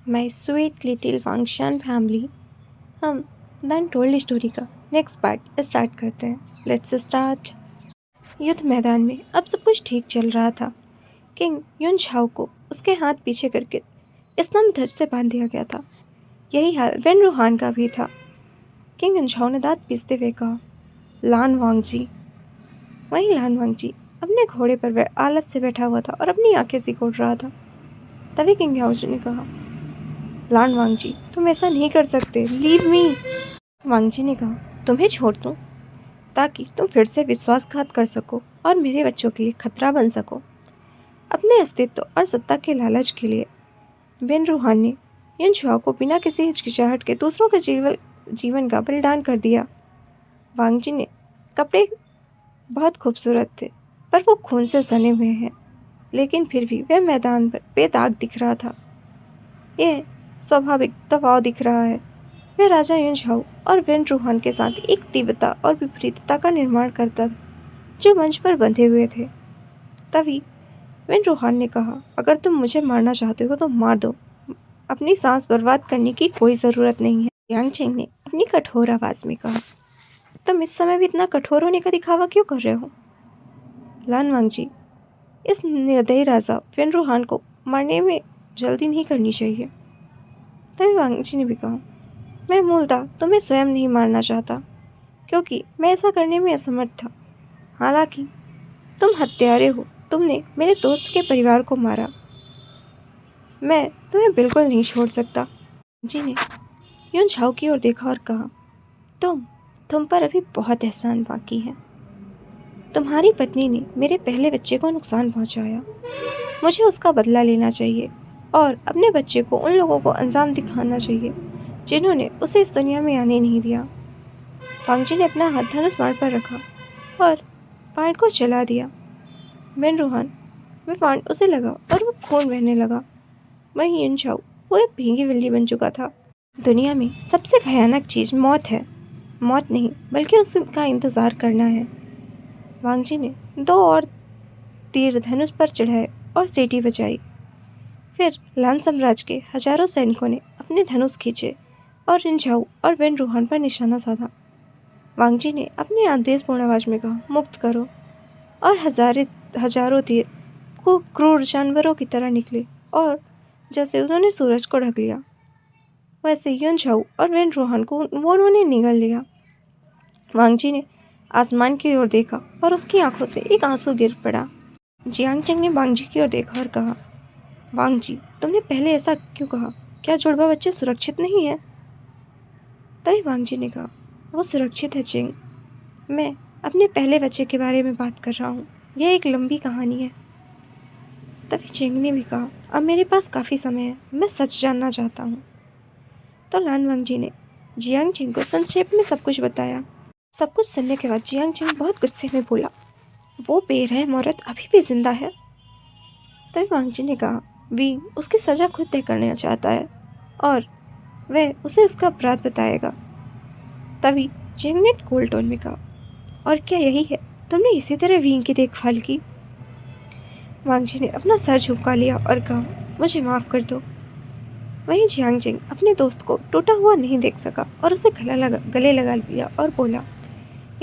माई sweet little वांगशान family. हम then told story का नेक्स्ट पार्ट स्टार्ट करते हैं। Let's start. युद्ध मैदान में अब सब कुछ ठीक चल रहा था। किंग युन झाओ को उसके हाथ पीछे करके स्तंभ ध्वज से बांध दिया गया था। यही हाल वेन रूहान का भी था। किंग युन झाओ ने दांत पीसते हुए कहा, लान वांगजी। वहीं लान वांगजी अपने घोड़े पर आलस से बैठा हुआ था और अपनी आंखें सिकोड़ रहा था। तभी किंग याओजू ने कहा, लान वांगजी, तुम ऐसा नहीं कर सकते, लीव मी। वांगजी ने कहा, तुम्हें छोड़ दूं ताकि तुम फिर से विश्वासघात कर सको और मेरे बच्चों के लिए खतरा बन सको। अपने अस्तित्व और सत्ता के लालच के लिए वेन रूहान ने युन झाओ को बिना किसी हिचकिचाहट के दूसरों के जीवन का बलिदान कर दिया। वांगजी ने कपड़े बहुत खूबसूरत थे, पर वो खून से सने हुए हैं, लेकिन फिर भी वह मैदान पर बेदाग दिख रहा था। यह स्वाभाविक दबाव दिख रहा है। वह राजा युन झाओ और वेन रूहान के साथ एक तीव्रता और विपरीतता का निर्माण करता था, जो मंच पर बंधे हुए थे। तभी वेन रूहान ने कहा, अगर तुम मुझे मारना चाहते हो तो मार दो, अपनी सांस बर्बाद करने की कोई ज़रूरत नहीं है। यांग चेंग ने अपनी कठोर आवाज़ में कहा, तुम इस समय भी इतना कठोर होने का दिखावा क्यों कर रहे हो? लान वांगजी, इस निर्दयी राजा वेन रूहान को मारने में जल्दी नहीं करनी चाहिए। तभी वांगजी ने भी कहा, मैं मूलतः तुम्हें स्वयं नहीं मारना चाहता, क्योंकि मैं ऐसा करने में असमर्थ था। हालांकि तुम हत्यारे हो, तुमने मेरे दोस्त के परिवार को मारा, मैं तुम्हें बिल्कुल नहीं छोड़ सकता। जी ने युन झाओ की ओर देखा और कहा, तुम पर अभी बहुत एहसान बाकी है। तुम्हारी पत्नी ने मेरे पहले बच्चे को नुकसान पहुंचाया। मुझे उसका बदला लेना चाहिए और अपने बच्चे को उन लोगों को अंजाम दिखाना चाहिए जिन्होंने उसे इस दुनिया में आने नहीं दिया। वांगजी ने अपना हाथ धनुष बाण पर रखा और बाण को चला दिया। वेन रूहान में बाण उसे लगा और वो खून बहने लगा। वहीं युन झाओ वो एक भीगी बिल्ली बन चुका था। दुनिया में सबसे भयानक चीज मौत है। मौत नहीं, बल्कि उसका इंतजार करना है। वांगजी ने 2 और तीर धनुष पर चढ़ाए और सीटी बजाई। फिर लान साम्राज्य के हजारों सैनिकों ने अपने धनुष खींचे और युन झाओ और वेन रूहान पर निशाना साधा। वांगजी ने अपनी आदेशपूर्ण आवाज में कहा, मुक्त करो, और हजारों तीर को क्रूर जानवरों की तरह निकले और जैसे उन्होंने सूरज को ढक लिया, वैसे युन झाओ और वेन रूहान को उन्होंने निगल लिया। वांगजी ने आसमान की ओर देखा और उसकी आंखों से एक आंसू गिर पड़ा। जियांग चेंग ने वांगजी की ओर देखा और कहा, वांगजी, तुमने पहले ऐसा क्यों कहा? क्या जुड़वा बच्चे सुरक्षित नहीं है? तभी वांगजी ने कहा, वो सुरक्षित है चेंग। मैं अपने पहले बच्चे के बारे में बात कर रहा हूँ। यह एक लंबी कहानी है। तभी चेंग ने भी कहा, अब मेरे पास काफ़ी समय है, मैं सच जानना चाहता हूँ। तो लान वांगजी ने जियांग चेंग को संक्षेप में सब कुछ बताया। सब कुछ सुनने के बाद जियांग चेंग बहुत गुस्से में बोला, वो बेरहम औरत अभी भी जिंदा है? तभी वांगजी ने कहा, वींग उसकी सजा खुद तय करना चाहता है और वह उसे उसका अपराध बताएगा। तभी चेंग ने कोल्ड टोन में कहा, और क्या यही है? तुमने इसी तरह वींग की देखभाल की? वांगजी ने अपना सर झुका लिया और कहा, मुझे माफ़ कर दो। वहीं जियांग चेंग अपने दोस्त को टूटा हुआ नहीं देख सका और उसे गले लगा लिया और बोला,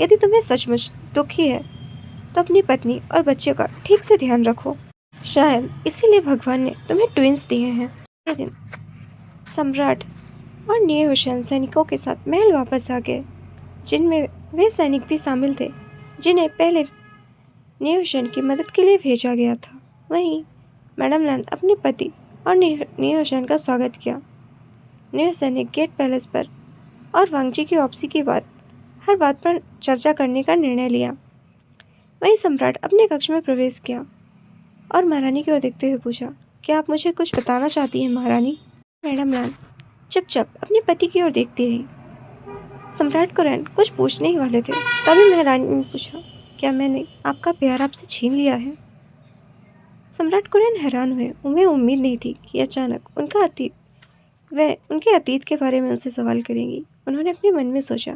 यदि तुम्हें सचमुच दुखी है तो अपनी पत्नी और बच्चे का ठीक से ध्यान रखो। शायद इसीलिए भगवान ने तुम्हें ट्विंस दिए हैं। अगले दिन सम्राट और निये हुसैन सैनिकों के साथ महल वापस आ गए, जिनमें वे सैनिक भी शामिल थे जिन्हें पहले निये हुसैन की मदद के लिए भेजा गया था। वहीं मैडम लैन अपने पति और निये हुसैन का स्वागत किया। निये हुसैन ने गेट पैलेस पर और वांगजी की वापसी के बाद हर बात पर चर्चा करने का निर्णय लिया। वहीं सम्राट अपने कक्ष में प्रवेश किया और महारानी की ओर देखते हुए पूछा, क्या आप मुझे कुछ बताना चाहती हैं महारानी? मैडम लैन चुपचाप अपने पति की ओर देखती रही। सम्राट को रैन कुछ पूछने ही वाले थे, तभी महारानी ने पूछा, क्या मैंने आपका प्यार आपसे छीन लिया है? सम्राट कुरैन हैरान हुए। उन्हें उम्मीद नहीं थी कि अचानक वह उनके अतीत के बारे में उनसे सवाल करेंगी। उन्होंने अपने मन में सोचा,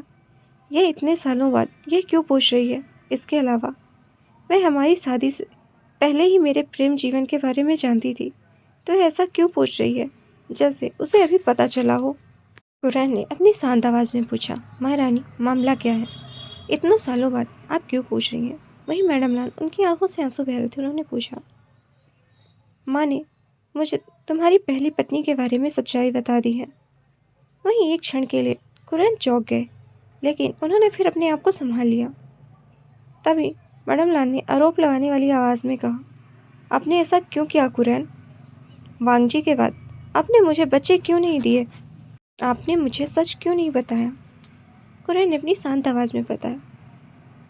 यह इतने सालों बाद यह क्यों पूछ रही है? इसके अलावा वह हमारी शादी से पहले ही मेरे प्रेम जीवन के बारे में जानती थी, तो ऐसा क्यों पूछ रही है? जैसे उसे अभी पता चला हो। कुरैन ने अपनी शांत आवाज़ में पूछा, महारानी मामला क्या है? इतनों सालों बाद आप क्यों पूछ रही हैं? वही मैडम लाल, उनकी आंखों से आंसू बह रहे थे, उन्होंने पूछा, माँ ने मुझे तुम्हारी पहली पत्नी के बारे में सच्चाई बता दी है। वहीं एक क्षण के लिए कुरैन चौंक गए, लेकिन उन्होंने फिर अपने आप को संभाल लिया। तभी मैडम लाल ने आरोप लगाने वाली आवाज़ में कहा, आपने ऐसा क्यों किया कुरैन? वांगजी के बाद आपने मुझे बच्चे क्यों नहीं दिए? आपने मुझे सच क्यों नहीं बताया? कुरैन ने अपनी शांत आवाज़ में बताया,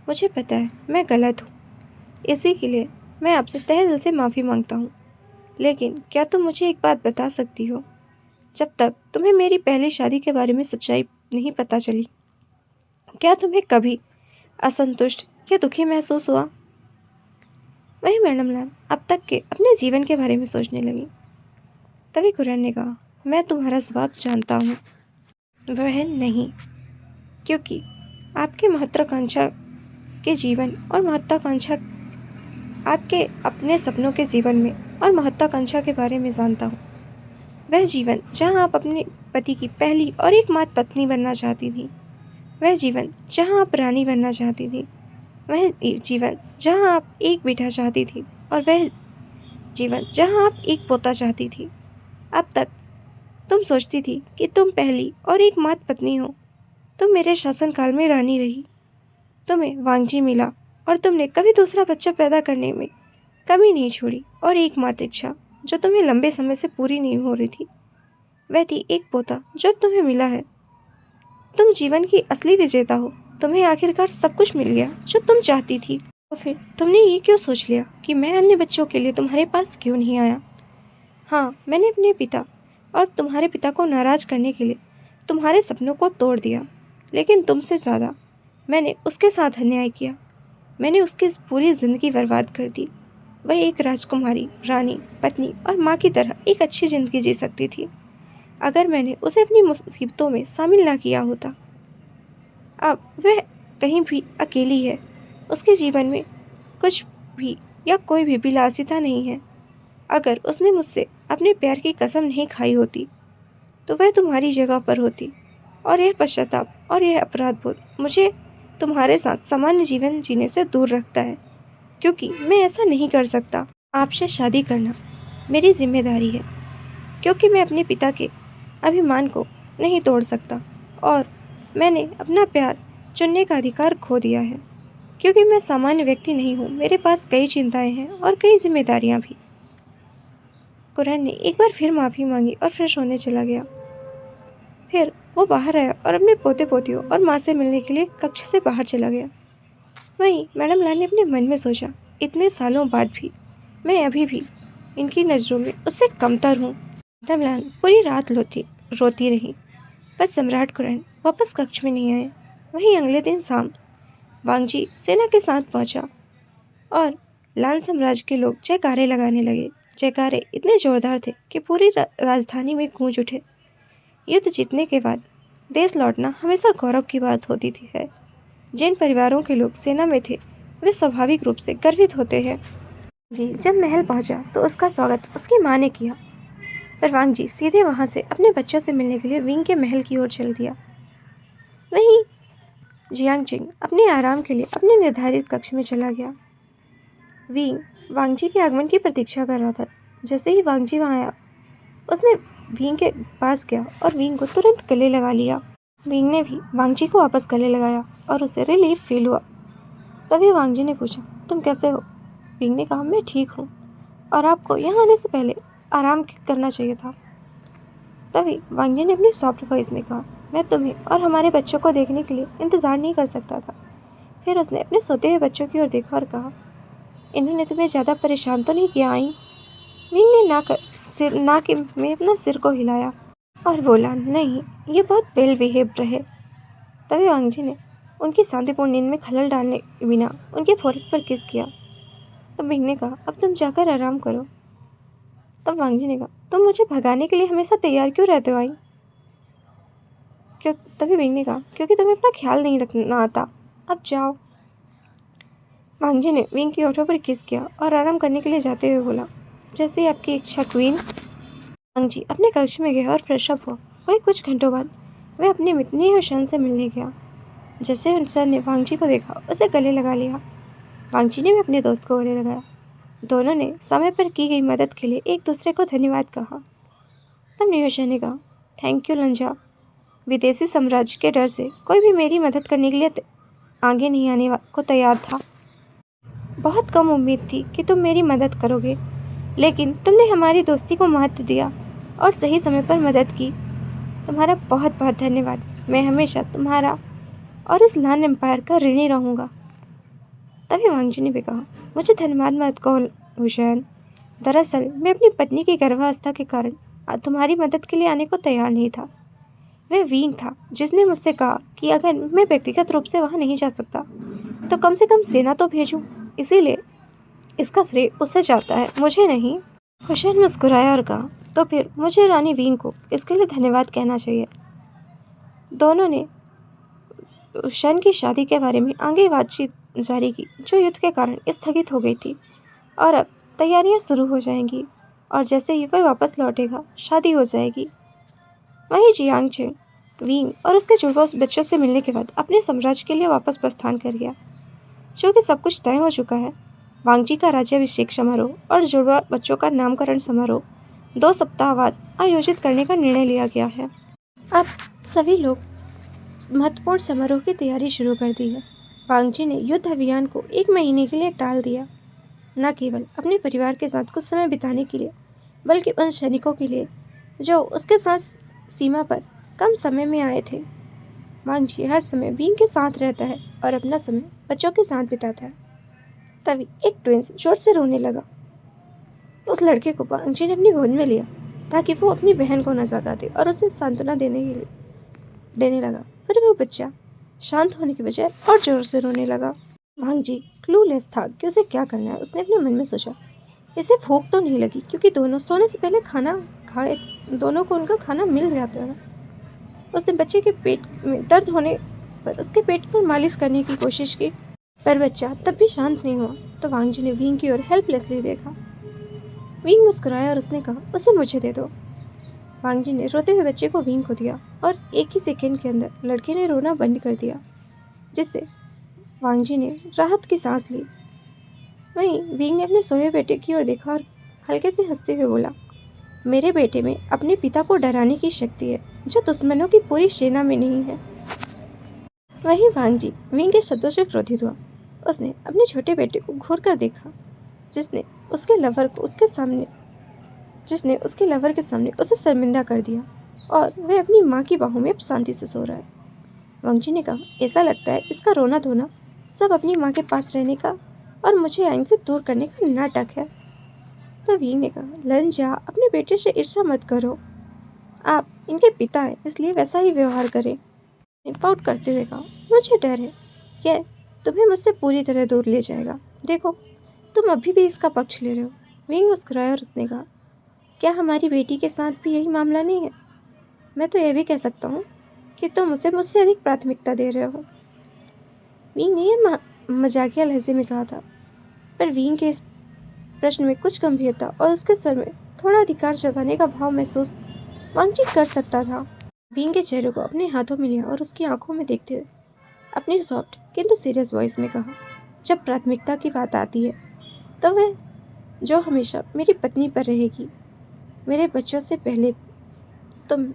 मुझे पता है मैं गलत हूँ, इसी के लिए मैं आपसे तहे दिल से माफ़ी मांगता हूँ। लेकिन क्या तुम मुझे एक बात बता सकती हो? जब तक तुम्हें मेरी पहली शादी के बारे में सच्चाई नहीं पता चली, क्या तुम्हें कभी असंतुष्ट या दुखी महसूस हुआ? वही मैडम लाल अब तक के अपने जीवन के बारे में सोचने लगी। तभी कुरैन ने कहा, मैं तुम्हारा जवाब जानता हूँ, वह नहीं, क्योंकि आपके महत्वाकांक्षा के जीवन और महत्वाकांक्षा आपके अपने सपनों के जीवन में और महत्वाकांक्षा के बारे में जानता हूँ। वह जीवन जहाँ आप अपने पति की पहली और एकमात्र पत्नी बनना चाहती थी, वह जीवन जहाँ आप रानी बनना चाहती थी, वह जीवन जहाँ आप एक बेटा चाहती थी, और वह जीवन जहाँ आप एक पोता चाहती थी। अब तक तुम सोचती थी कि तुम पहली और एकमात्र पत्नी हो। तुम मेरे शासनकाल में रानी रही, तुम्हें वांगजी मिला और तुमने कभी दूसरा बच्चा पैदा करने में कमी नहीं छोड़ी, और एकमात्र इच्छा जो तुम्हें लंबे समय से पूरी नहीं हो रही थी, वह थी एक पोता जो अब तुम्हें मिला है। तुम जीवन की असली विजेता हो, तुम्हें आखिरकार सब कुछ मिल गया जो तुम चाहती थी। तो फिर तुमने ये क्यों सोच लिया कि मैं अन्य बच्चों के लिए तुम्हारे पास क्यों नहीं आया? हाँ, मैंने अपने पिता और तुम्हारे पिता को नाराज़ करने के लिए तुम्हारे सपनों को तोड़ दिया, लेकिन तुमसे ज़्यादा मैंने उसके साथ अन्याय किया। मैंने उसकी पूरी ज़िंदगी बर्बाद कर दी। वह एक राजकुमारी, रानी, पत्नी और माँ की तरह एक अच्छी ज़िंदगी जी सकती थी, अगर मैंने उसे अपनी मुसीबतों में शामिल ना किया होता। अब वह कहीं भी अकेली है, उसके जीवन में कुछ भी या कोई भी विलासिता नहीं है। अगर उसने मुझसे अपने प्यार की कसम नहीं खाई होती, तो वह तुम्हारी जगह पर होती, और यह पश्चाताप और यह अपराध बोध मुझे तुम्हारे साथ सामान्य जीवन जीने से दूर रखता है, क्योंकि मैं ऐसा नहीं कर सकता। आपसे शादी करना मेरी जिम्मेदारी है, क्योंकि मैं अपने पिता के अभिमान को नहीं तोड़ सकता, और मैंने अपना प्यार चुनने का अधिकार खो दिया है, क्योंकि मैं सामान्य व्यक्ति नहीं हूँ। मेरे पास कई चिंताएं हैं और कई जिम्मेदारियाँ भी। कुरैन ने एक बार फिर माफ़ी मांगी और फ्रेश होने चला गया। फिर वो बाहर आया और अपने पोते पोतियों और माँ से मिलने के लिए कक्ष से बाहर चला गया। वहीं मैडम लाल ने अपने मन में सोचा, इतने सालों बाद भी मैं अभी भी इनकी नज़रों में उससे कमतर हूँ। मैडम लाल पूरी रात रोती रही, पर सम्राट कुरैन वापस कक्ष में नहीं आए। वहीं अगले दिन शाम वांगजी सेना के साथ पहुंचा, और लान साम्राज्य के लोग जयकारे लगाने लगे। जयकारे इतने जोरदार थे कि पूरी राजधानी में गूंज उठे। युद्ध जीतने के बाद देश लौटना हमेशा गौरव की बात होती थी है। जिन परिवारों के लोग सेना में थे, वे स्वाभाविक रूप से गर्वित होते हैं। जी जब महल पहुंचा तो उसका स्वागत उसकी माँ ने किया, पर वांगजी सीधे वहां से अपने बच्चों से मिलने के लिए विंग के महल की ओर चल दिया। वहीं जियांगजिंग अपने आराम के लिए अपने निर्धारित कक्ष में चला गया। विंग वांगजी के आगमन की प्रतीक्षा कर रहा था। जैसे ही वांगजी वहां आया, उसने विंग के पास गया और विंग को तुरंत गले लगा लिया। विंग ने भी वांगजी को वापस गले लगाया और उसे रिलीफ फील हुआ। तभी वांगजी ने पूछा, तुम कैसे हो? विंग ने कहा, मैं ठीक हूँ, और आपको यहाँ आने से पहले आराम करना चाहिए था। तभी वांगजी ने अपनी सॉफ्ट वॉइस में कहा, मैं तुम्हें और हमारे बच्चों को देखने के लिए इंतज़ार नहीं कर सकता था। फिर उसने अपने सोते हुए बच्चों की ओर देखा और कहा, इन्होंने तुम्हें ज़्यादा परेशान तो नहीं किया आई? विंग ने ना के में अपना सिर को हिलाया और बोला, नहीं, ये बहुत वेल बिहेव्ड रहे। तभी वांगजी ने उनकी शांतिपूर्ण नींद में खलल डालने बिना उनके फोrehead पर किस किया। तब विंग ने कहा, अब तुम जाकर आराम करो। तब वांगजी ने कहा, तुम मुझे भगाने के लिए हमेशा तैयार क्यों रहते हो आई? तभी विंग ने कहा, क्योंकि तुम्हें अपना ख्याल नहीं रखना आता, अब जाओ। वांगजी ने विंग की ओठों पर किस किया और आराम करने के लिए जाते हुए बोला, जैसे ही आपकी इच्छा क्वीन। वांग जी अपने कक्ष में गया और फ्रेश अप हुआ। वही कुछ घंटों बाद वह अपनी मितनी और शन से मिलने गया। जैसे उन ने वांग जी को देखा, उसे गले लगा लिया। वांग जी ने भी अपने दोस्त को गले लगाया। दोनों ने समय पर की गई मदद के लिए एक दूसरे को धन्यवाद कहा। तब न्यूशन ने कहा, थैंक यू लंजा। विदेशी साम्राज्य के डर से कोई भी मेरी मदद करने के लिए आगे नहीं को तैयार था। बहुत कम उम्मीद थी कि तुम मेरी मदद करोगे, लेकिन तुमने हमारी दोस्ती को महत्व दिया और सही समय पर मदद की। तुम्हारा बहुत बहुत धन्यवाद। मैं हमेशा तुम्हारा और इस लान एम्पायर का ऋणी रहूंगा। तभी वांग जी ने भी कहा, मुझे धन्यवाद मत कहो हुसैन। दरअसल मैं अपनी पत्नी की गर्भावस्था के कारण तुम्हारी मदद के लिए आने को तैयार नहीं था। वह वीन था जिसने मुझसे कहा कि अगर मैं व्यक्तिगत रूप से वहां नहीं जा सकता तो कम से कम सेना तो भेजूं। इसीलिए इसका श्रेय उसे जाता है, मुझे नहीं। हुसैन मुस्कुराया और कहा, तो फिर मुझे रानी वीन को इसके लिए धन्यवाद कहना चाहिए। दोनों ने हुसैन की शादी के बारे में आगे बातचीत जारी की, जो युद्ध के कारण स्थगित हो गई थी। और अब तैयारियां शुरू हो जाएंगी और जैसे ही वह वापस लौटेगा शादी हो जाएगी। वहीं जियांग चेंग वींग और उसके जुड़वा बच्चों से मिलने के बाद अपने साम्राज्य के लिए वापस प्रस्थान कर गया। जो कि सब कुछ तय हो चुका है। वांग जी का राज्याभिषेक समारोह और जुड़वा बच्चों का नामकरण समारोह 2 सप्ताह बाद आयोजित करने का निर्णय लिया गया है। अब सभी लोग महत्वपूर्ण समारोह की तैयारी शुरू कर दी है। वांग जी ने युद्ध अभियान को 1 महीने के लिए टाल दिया, न केवल अपने परिवार के साथ कुछ समय बिताने के लिए, बल्कि उन सैनिकों के लिए जो उसके साथ सीमा पर कम समय में आए थे। वांग जी हर समय वींग के साथ रहता है और अपना समय बच्चों के साथ बिताता है। तभी एक ट्विंस जोर से रोने लगा। उस लड़के को वांग जी ने अपनी गोद में लिया ताकि वो अपनी बहन को न जगा दे और उसे सांत्वना देने लगा। फिर वो बच्चा शांत होने की बजाय और जोर से रोने लगा। वांग जी क्लूलेस था कि उसे क्या करना है। उसने अपने मन में सोचा, इसे भूख तो नहीं लगी क्योंकि दोनों सोने से पहले खाना खाए, दोनों को उनका खाना मिल जाता था। उसने बच्चे के पेट में दर्द होने पर उसके पेट पर मालिश करने की कोशिश की, पर बच्चा तब भी शांत नहीं हुआ। तो वांग जी ने वींग की ओर हेल्पलेसली देखा। वींग मुस्कुराया और उसने कहा, उसे मुझे दे दो। वांग जी ने रोते हुए बच्चे को वींग को दिया और एक ही सेकंड के अंदर लड़के ने रोना बंद कर दिया, जिससे वांग जी ने राहत की सांस ली। वहीं वींग ने अपने सोए बेटे की ओर देखा और हल्के से हंसते हुए बोला, मेरे बेटे में अपने पिता को डराने की शक्ति है जो दुश्मनों की पूरी सेना में नहीं है। वहीं वांग जी वींग के शब्दों से क्रोधित हुआ। उसने अपने छोटे बेटे को घूर कर देखा, जिसने उसके लवर के सामने उसे शर्मिंदा कर दिया और वह अपनी माँ की बाहों में शांति से सो रहा है। वांग जी ने कहा, ऐसा लगता है इसका रोना धोना सब अपनी माँ के पास रहने का और मुझे आइन से दूर करने का नाटक है। तो वींग ने कहा, लंजा, अपने बेटे से ईर्ष्या मत करो। आप इनके पिता हैं, इसलिए वैसा ही व्यवहार करें। पाउट करते हुए कहा, मुझे डर है यह तुम्हें मुझसे पूरी तरह दूर ले जाएगा। देखो, तुम अभी भी इसका पक्ष ले रहे हो। वींग मुस्कुराया और उसने कहा, क्या हमारी बेटी के साथ भी यही मामला नहीं है? मैं तो यह भी कह सकता हूँ कि तुम उसे मुझसे अधिक प्राथमिकता दे रहे हो। वींग ने यह मजाकिया लहजे में कहा था, पर वींग के इस प्रश्न में कुछ गंभीरता और उसके स्वर में थोड़ा अधिकार जताने का भाव महसूस वांग जी कर सकता था। वींग के चेहरे को अपने हाथों में लिया और उसकी आंखों में देखते हुए अपनी सॉफ्ट किंतु सीरियस वॉइस में कहा, जब प्राथमिकता की बात आती है तो वह जो हमेशा मेरी पत्नी पर रहेगी, मेरे बच्चों से पहले। तुम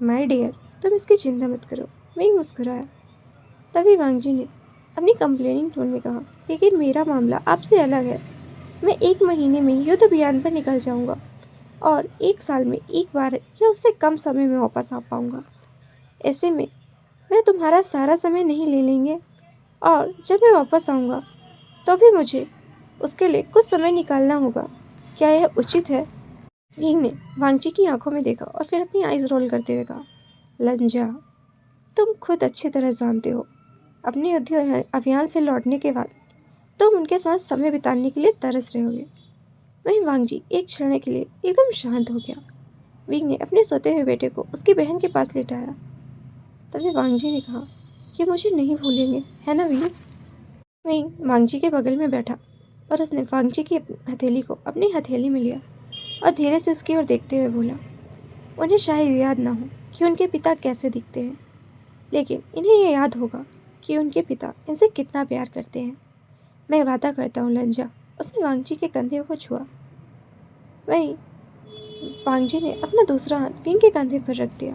माय डियर, तुम इसकी चिंता मत करो। वींग मुस्कुराया। तभी वांग जी ने अपनी कंप्लेनिंग टोन में कहा, लेकिन मेरा मामला आपसे अलग है। मैं 1 महीने में युद्ध अभियान पर निकल जाऊंगा और 1 साल में एक बार या उससे कम समय में वापस आ पाऊंगा। ऐसे में वे तुम्हारा सारा समय नहीं ले लेंगे और जब मैं वापस आऊँगा तो भी मुझे उसके लिए कुछ समय निकालना होगा। क्या यह उचित है? वींग ने वांग जी की आंखों में देखा और फिर अपनी आइज रोल करते हुए कहा, लंजा, तुम खुद अच्छी तरह जानते हो, अपने युद्ध अभियान से लौटने के बाद तुम उनके साथ समय बिताने के लिए तरस रहोगे। वहीं वांग जी एक क्षण के लिए एकदम शांत हो गया। वींग ने अपने सोते हुए बेटे को उसकी बहन के पास लेटाया। तभी वांग जी ने कहा, कि मुझे नहीं भूलेंगे, है ना वींग? वहीं वांग जी के बगल में बैठा और उसने वांग जी की हथेली को अपनी हथेली में लिया और धीरे से उसकी ओर देखते हुए बोला, उन्हें शायद याद ना हो कि उनके पिता कैसे दिखते हैं, लेकिन इन्हें ये याद होगा कि उनके पिता इनसे कितना प्यार करते हैं। मैं वादा करता हूँ लंजा। उसने वांगजी के कंधे को छुआ। वहीं वांगजी ने अपना दूसरा हाथ विंग के कंधे पर रख दिया।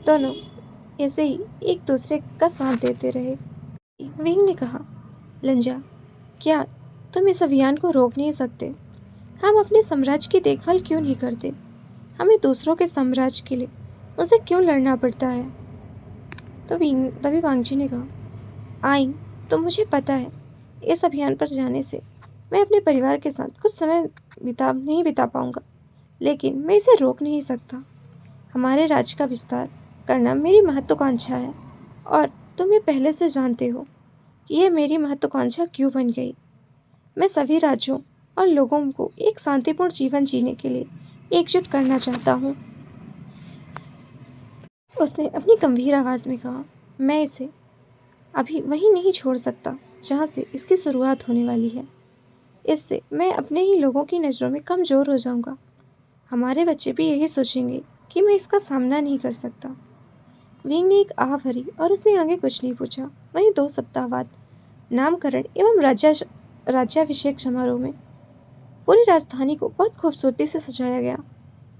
दोनों ऐसे ही एक दूसरे का साथ देते रहे। विंग ने कहा, लंजा, क्या तुम इस अभियान को रोक नहीं सकते? हम अपने साम्राज्य की देखभाल क्यों नहीं करते? हमें दूसरों के साम्राज्य के लिए उनसे क्यों लड़ना पड़ता है? तो तभी वांगजी ने कहा, आइन, तो मुझे पता है इस अभियान पर जाने से मैं अपने परिवार के साथ कुछ समय नहीं बिता पाऊंगा, लेकिन मैं इसे रोक नहीं सकता। हमारे राज्य का विस्तार करना मेरी महत्वाकांक्षा है और तुम ये पहले से जानते हो कि यह मेरी महत्वाकांक्षा क्यों बन गई। मैं सभी राज्यों और लोगों को एक शांतिपूर्ण जीवन जीने के लिए एकजुट करना चाहता हूँ। उसने अपनी गंभीर आवाज़ में कहा, मैं इसे अभी वहीं नहीं छोड़ सकता जहाँ से इसकी शुरुआत होने वाली है। इससे मैं अपने ही लोगों की नज़रों में कमज़ोर हो जाऊंगा। हमारे बच्चे भी यही सोचेंगे कि मैं इसका सामना नहीं कर सकता। विंग ने एक आह भरी और उसने आगे कुछ नहीं पूछा। वहीं 2 सप्ताह बाद नामकरण एवं राज्याभिषेक समारोह में पूरी राजधानी को बहुत खूबसूरती से सजाया गया।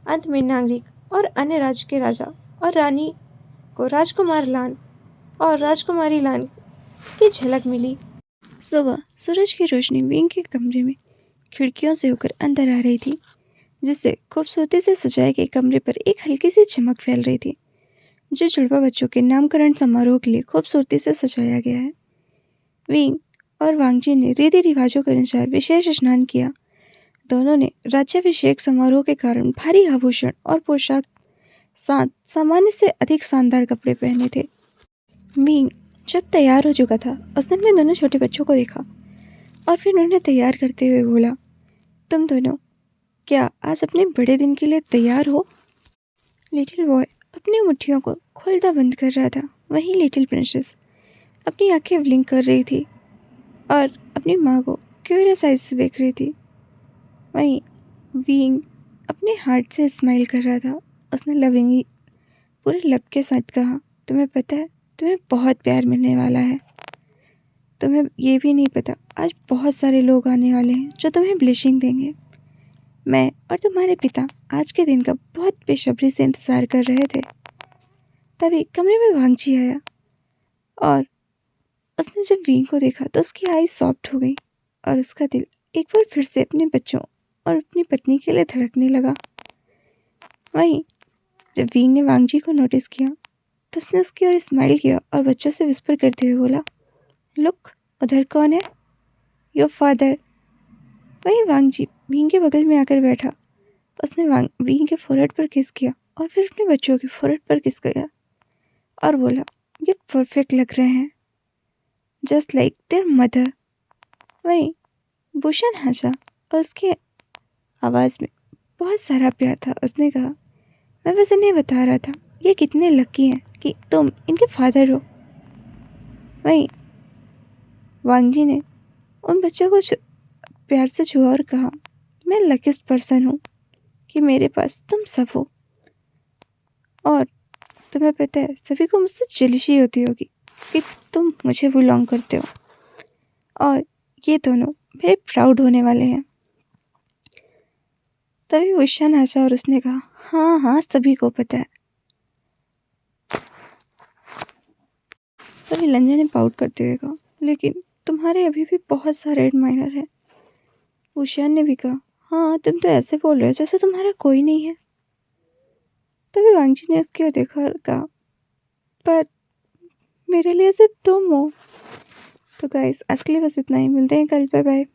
अंत में नागरिक और अन्य राज्य के राजा और रानी को राजकुमार लान और राजकुमारी लान की झलक मिली। सुबह सूरज की रोशनी विंग के कमरे में खिड़कियों से होकर अंदर आ रही थी, जिससे खूबसूरती से सजाए गए कमरे पर एक हल्की सी चमक फैल रही थी, जो जुड़वा बच्चों के नामकरण समारोह के लिए खूबसूरती से सजाया गया है। विंग और वांगजी ने रीति रिवाजों के अनुसार विशेष स्नान किया। दोनों ने राज्याभिषेक समारोह के कारण भारी आभूषण और पोशाक साथ सामान्य से अधिक शानदार कपड़े पहने थे। विंग जब तैयार हो चुका था, उसने अपने दोनों छोटे बच्चों को देखा और फिर उन्हें तैयार करते हुए बोला, तुम दोनों क्या आज अपने बड़े दिन के लिए तैयार हो? लिटिल बॉय अपनी मुट्ठियों को खोलता बंद कर रहा था। वहीं लिटिल प्रिंसेस अपनी आंखें ब्लिंक कर रही थी और अपनी माँ को क्यूरियस आइज से देख रही थी। वहीं विंग अपने हार्ट से स्माइल कर रहा था। उसने लविंगली पूरे लब के साथ कहा, तुम्हें पता है तुम्हें बहुत प्यार मिलने वाला है। तुम्हें ये भी नहीं पता, आज बहुत सारे लोग आने वाले हैं जो तुम्हें ब्लेसिंग देंगे। मैं और तुम्हारे पिता आज के दिन का बहुत बेसब्री से इंतज़ार कर रहे थे। तभी कमरे में वांगजी आया और उसने जब विंग को देखा तो उसकी आईज सॉफ्ट हो गई और उसका दिल एक बार फिर से अपने बच्चों और अपनी पत्नी के लिए धड़कने लगा। वहीं जब विंग ने वांगजी को नोटिस किया तो उसने उसकी ओर स्माइल किया और बच्चों से विस्पर करते हुए बोला, लुक, उधर कौन है? Your father. वहीं वांगजी विंग के बगल में आकर बैठा। उसने विंग के फोरहेड पर किस किया और फिर अपने बच्चों के फोरहेड पर किस किया और बोला, ये परफेक्ट लग रहे हैं, जस्ट लाइक देयर मदर। वहीं भूषण हंसा और उसकी आवाज़ में बहुत सारा प्यार था। उसने कहा, मैं बस इन्हें बता रहा था ये कितने लकी हैं कि तुम इनके फादर हो। वहीं वांगजी ने उन बच्चों को प्यार से छुआ और कहा, मैं लकीस्ट पर्सन हूँ कि मेरे पास तुम सब हो। और तुम्हें पता है सभी को मुझसे जेलसी होती होगी कि तुम मुझे बिलोंग करते हो और ये दोनों मेरे प्राउड होने वाले हैं। तभी भूषण हंसा और उसने कहा, हाँ हाँ, सभी को पता है। तभी लंजा ने पाउट करते हुए कहा, लेकिन तुम्हारे अभी भी बहुत सारे एडमायरर हैं। भूषण ने भी कहा, हाँ, तुम तो ऐसे बोल रहे हो जैसे तुम्हारा कोई नहीं है। तभी वांगजी ने उसकी ओर देखा और कहा, पर मेरे लिए सिर्फ तुम हो। तो गाइस, आज के लिए बस इतना ही। मिलते हैं कल। Bye bye.